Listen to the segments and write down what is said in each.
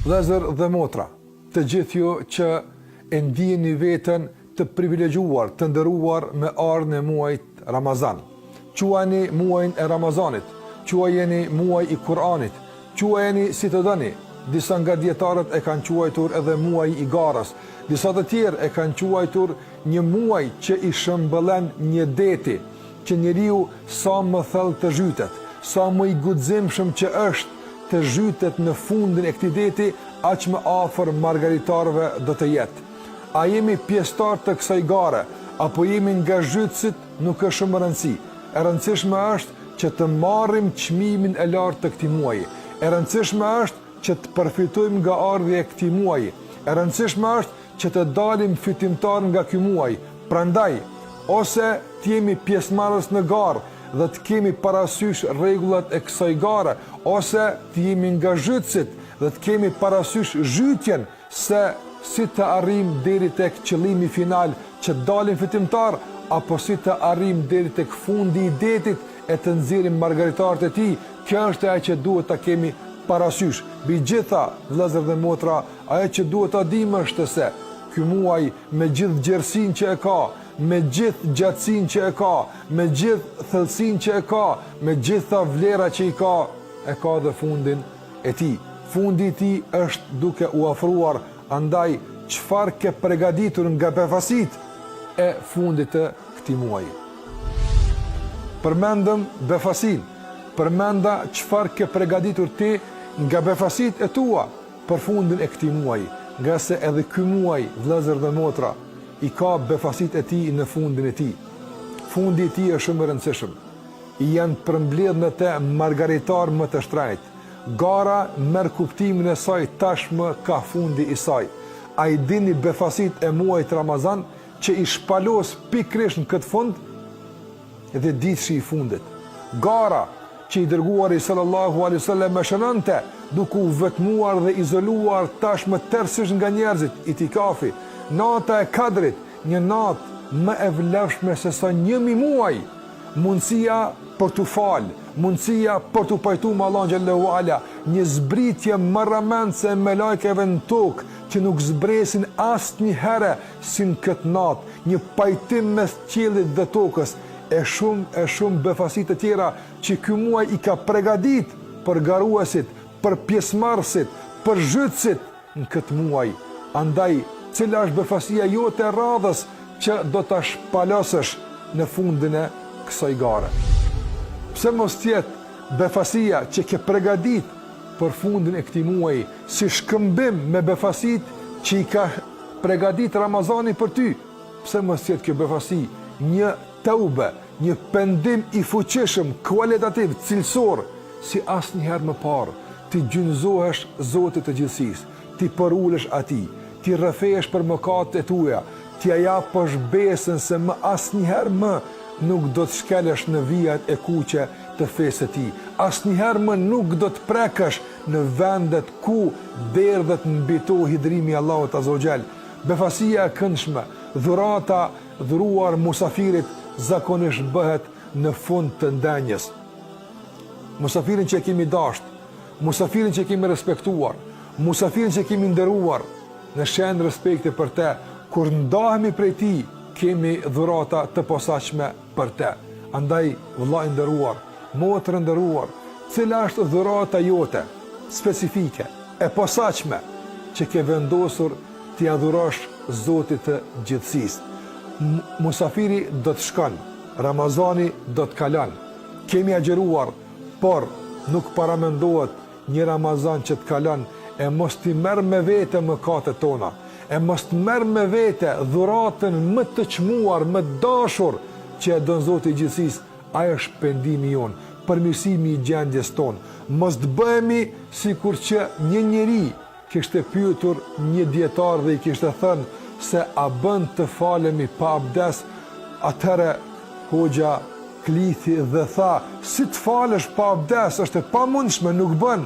Vëllezër dhe motra, të gjithë ju që e ndjeni veten të privilegjuar, të nderuar me ardhmën e muajit Ramazan. Quajeni muajin e Ramazanit, quajeni muaj i Kur'anit, quajeni si të doni. Disa nga dietarët e kanë quajtur edhe muaj i garës, disa të tjerë e kanë quajtur një muaj që i shëmbëllen një deti, që njeriu sa më thellë të zhytet, sa më i guximshëm që është të zhytet në fundin e këtij deti, aq më afër margaritarëve do të jetë. A jemi pjesëtar të kësaj gare, apo jemi nga zhytësit, nuk është shumë rëndësi. E rëndësishme është që të marrim çmimin e lartë të këtij muaji. E rëndësishme është që të përfitojmë nga ardhja e këtij muaji. E rëndësishme është që të dalim fitimtar nga ky muaj. Prandaj, ose të jemi pjesëmarrës në garë dhe të kemi parasysh rregullat e kësaj gare, ose të jemi nga zhytësit dhe të kemi parasysh zhytjen se si të arrim deri tek qëllimi final që dalim fitimtar, apo si të arrim deri tek fundi i detit e të nxjerrim margaritarët e tij. Kjo është ajo që duhet ta kemi parasysh. Mbi gjitha, vëllezër dhe motra, ajo që duhet ta dimë është se ky muaj me gjithë gjerësinë që e ka, me gjithë gjatësinë që e ka, me gjithë thellësinë që e ka, me gjitha vlera që i ka, e ka dhe fundin e tij. Fundi i tij është duke u ofruar, andaj çfarë ke përgatitur nga befasit e fundit të këtij muaji. Përmendëm befasin, përmenda çfarë ke përgatitur ti nga befasit e tua për fundin e këtij muaji, nga se edhe ky muaj, vëllezër dhe motra, i ka befasit e tij në fundin e tij. Fundi i tij është shumë i rëndësishëm. I janë përmbledhur në të margaritar më të shtrenjtë. Gara merr kuptimin e saj tashmë ka fundi i saj. A i dini befasit e muajit Ramazan që i shpalos pikërisht në këtë fund dhe ditëshi i fundit. Gara që i dërguari sallallahu alaihi wasallam e shënonte, duke u vetmuar dhe izoluar tashmë tërësisht nga njerëzit, itikafi, nata e Kadrit, një natë më e vlefshme se sa 1000 muaj, mundësia për t'u falë, mundësia për t'u pajtuar me Allahun xhallahu ala, një zbritje më rëmendëse me lajkeve në tokë që nuk zbresin asnjëherë si në këtë natë, një pajtim mes qiellit dhe tokës, e shumë befasit të tjera që ky muaj i ka përgatit për garuesit, për pjesëmarrësit, për zhytësit në këtë muaj. Andaj, cila është befasia jote e radhës që do ta shpalosësh në fundin e kësaj gare? Pse mos tjetë befasia që ke përgatit për fundin e këtij muaji si shkëmbim me befasit që i ka përgatit Ramazani për ty? Pse mos tjetë kjo befasi një teube, një pendim i fuqishëm, kualitativ, cilësor, si asnjëherë më parë, ti gjynëzohesh Zotit të gjithësisë, ti përulesh atij, ti rrëfehesh për mëkatet e tua, ti japësh besën se më asnjëherë më nuk do të shkelesh në vijat e kuqe të fesë të tij. Asnjëherë më nuk do të prekësh në vendet ku derdhet mbi to hidrimi i Allahut azza wa jall. Befasia e këndshme, dhurata dhuruar musafirit zakonisht bëhet në fund të ndenjës. Musafirin që kemi dashur, musafirin që kemi respektuar, musafirin që kemi nderuar, në shenjë respekti për te, kur ndahemi prej tij, kemi dhurata të posaçme për te. Andaj, vëllai i nderuar, motër e nderuar, cila është dhurata jote specifike, e posaçme që ke vendosur t'i adhurosh Zotit të gjithësisë? Musafiri do të shkon, Ramazani do të kalon. Kemi agjeruar, por nuk paramendohet një Ramazan që të kalon e mos t'i merr me vete mëkatet tona, e mos të merr me vete dhuratën më të çmuar, më dashur që e don Zoti i gjithësisë. Ai është pendimi jon, përmirësimi i gjendjes tonë. Mos të bëhemi sikur që një njeri kishte pyetur një dietar dhe i kishte thënë se a bën të falemi pa abdes. Atëre hoxha klithi dhe tha, si të falesh pa abdes, është e pamundshme, nuk bën.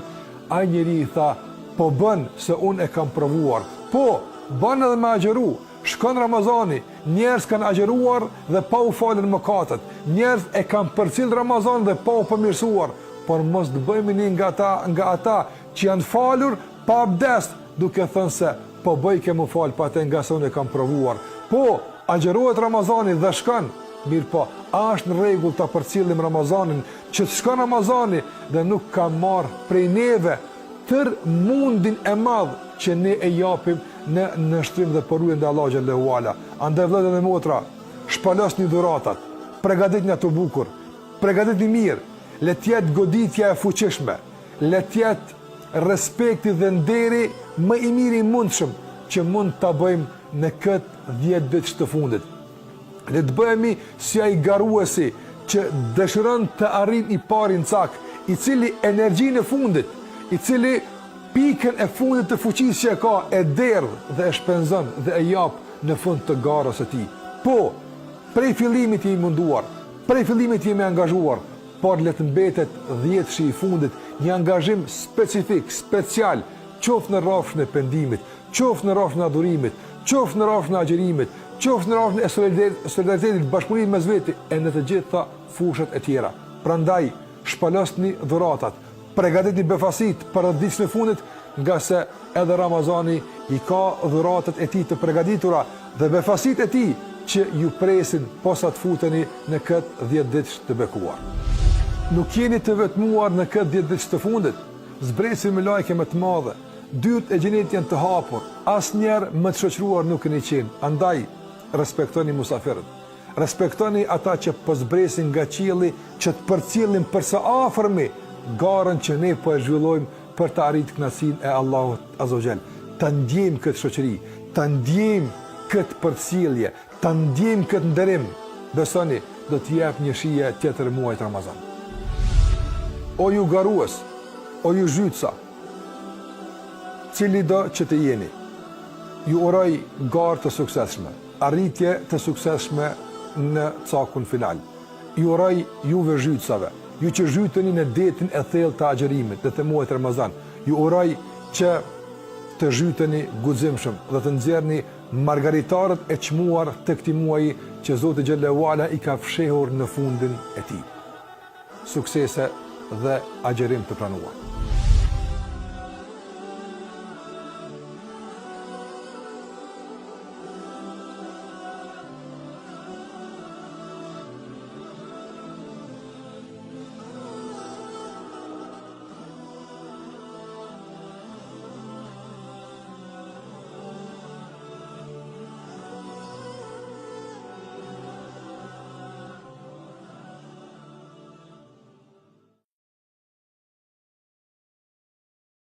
Ai njeri i tha, po bën, se unë e kam provuar. Po, bën edhe me agjeru. Shkon Ramazani, njerëz kanë agjeruar dhe pa u falën mëkatet. Njerëz e kanë përcjell Ramazan dhe pa u përmirësuar. Por mos të bëhemi një nga ata që janë falur pa abdest, duke thënë se po bëj ke më falë, pa te nga se unë e kam provuar. Po, agjerohet Ramazani dhe shkon, mirë po, a është në rregull ta përcjellim Ramazanin, që të shkon Ramazani dhe nuk ka marrë prej neve tër mundin e madh që ne e japim në nështrim dhe përrujën dhe Allah xhallahu ala. Andaj vëllezër dhe motra, shpalosni dhuratat, përgatitni ato bukur, përgatitni mirë, le të jetë goditja e fuqishme, le të jetë respekti dhe nderi më i miri mundshëm që mund ta bëjmë në këtë 10 ditë të fundit. Le të bëhemi si ai garuesi që dëshiron të arrijë i parin cak, i cili energjinë e fundit, i cili pikën e fundit të fuqisë që e ka e derdh dhe e shpenzon dhe e jap në fund të garës së tij. Po, prej fillimit jemi munduar, prej fillimit jemi angazhuar, por le të mbetet 10 shi i fundit një angazhim specifik, special, qoftë në rrafshën e pendimit, qoftë në rrafshën e adhurimit, qoftë në rrafshën e agjerimit, qoftë në rrafshën e solidaritetit, bashkëpunimit mes veti e në të gjitha fushat e tjera. Prandaj, shpalosni dhuratat, përgatitni befasit për ditën e fundit, nga se edhe Ramazani i ka dhuratat e tij të përgatitura dhe befasit e tij që ju presin posa të futeni në këtë 10 ditë të bekuar. Nuk jeni të vetmuar në këtë 10 ditë të fundit, zbresin me lajke më të madhe, dyert e xhenetit janë të hapur, asnjëherë më të shoqëruar nuk keni qenë. Andaj, respektoni musafirët, respektoni ata që po zbresin nga qielli, që të përcjellin përsa afërmi garën që ne po e zhvillojmë për të arritur kënaqësinë e Allahut Azza wa Jall. Ta ndjejmë këtë shoqëri, ta ndjejmë këtë përcjellje, ta ndjejmë këtë nderim. Besoni, do të jap një shije tjetër muajit Ramazan. O ju garues, o ju zhytsa, cili do që të jeni, ju uroj garë të suksesshme, arritje të suksesshme në cakun final. Ju uroj juve zhytsave, ju që zhyteni në detin e thellë të agjerimit dhe të muajit Ramazan, ju uroj që të zhyteni guximshëm dhe të nxjerrni margaritarët e çmuar të këtij muaji që Zoti xhallahu ala i ka fshehur në fundin e tij. Suksese dhe agjerim të planuar.